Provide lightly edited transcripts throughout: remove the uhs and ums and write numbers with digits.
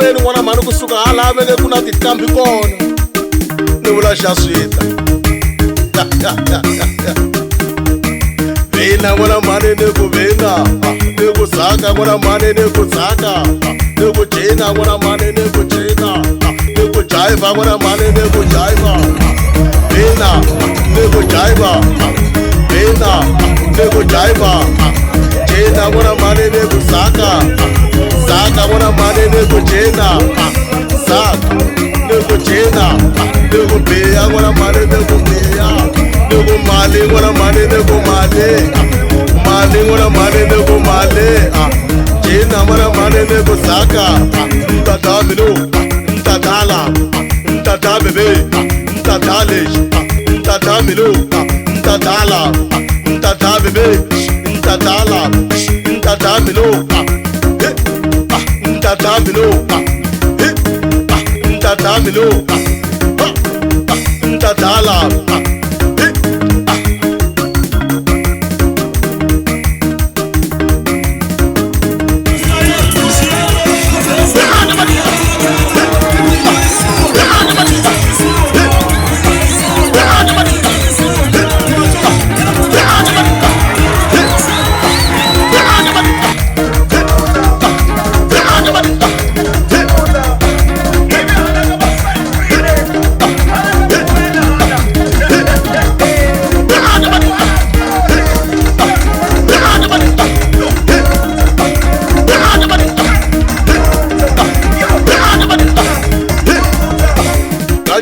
xichudeni n'wana mhani kusuka hala vele ku na tikambi kona ni vula xa swita vina n'wana mhani ni ku vina ni ku tsaka n'wana mhani ni ku tsaka ni ku cina n'wana mhani ni ku cina ni ku jaiva n'wana mhani ni ku jaiva vina ni ku jaiva vina ni ku jaiva cina n'wana mhani ni ku tsaka tsaka n'wana mhani ni ku cina tsaka ni ku cina ni ku biya n'wana mhani ni ku biya ni ku mali n'wana mhani ni ku mali mali n'wana mhani ni ku mali cina n'wana mhani ni ku tsaka ntata minu ntatala ntata bebe ntata lexi ntata minu ntatala ntata bebe ntatala ntata minu ntata minu ntata minu ntatala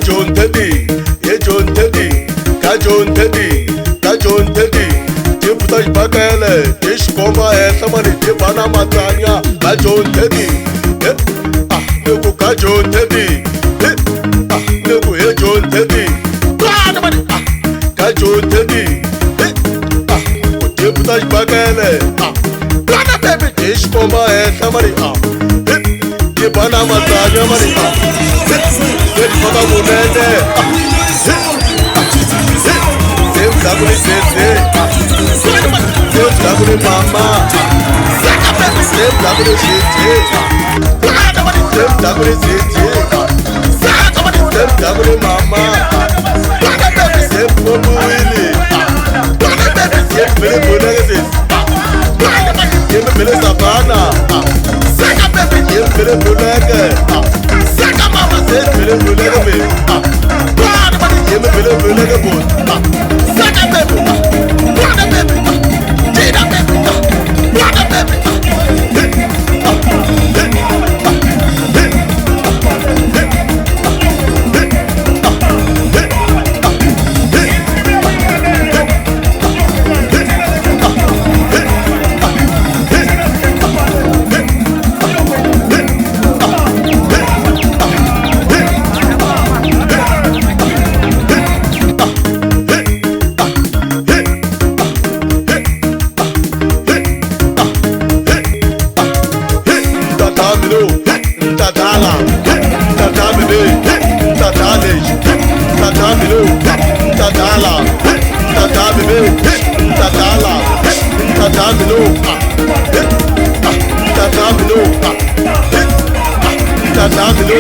John Teddy, yeah John Teddy, ka John Teddy, ka John Teddy. Tiputa ibakele, tishkoma esamani tibana matanya, ka John Teddy. Nuku ka John Teddy, nuku yeah John Teddy. Ka John Teddy, tiputa ibakele, plana baby tishkoma esamani tibana matanya mani. Baba munene Sevdaguni sese Sevdaguni mama Sevdaguni sese Sevdaguni sese Sevdaguni mama Sevdaguni Sevdaguni bulege Sevdaguni savana Sevdaguni bulege Sevdaguni bulege me Sevdaguni bulege bon Saka baby Brother baby Jada baby Brother baby Ntatala, ntata bebe, ntata lexi, ntata minu, ntatala, ntata bebe, ntatala, ntata minu, ntata minu, ntata minu,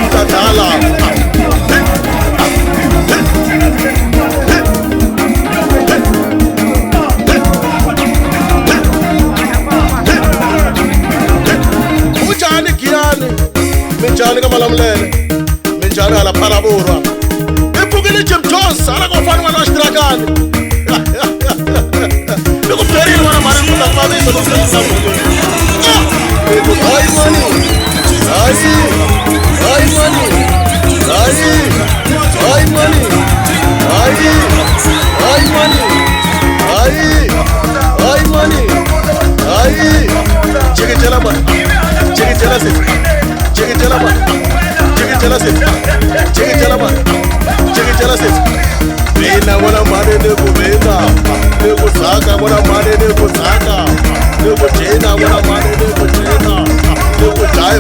ntatala. Minjani ka malamulele minjani hala phalabura iphukile Jim Jones ala ko fana na xitrakani loko perini wana mara ku ta pavisa no se sa mo ai mani ai ai mani ai ai mani ai ai mani ai ai mani ai chege chala man chege chala se Chege chala man, chege chala se, chege chala man, chege chala se. Vina wana mane ne ku vina, ne ku saka wana mane ne ku saka, ne ku chena wana mane ne ku chena, ne ku jai.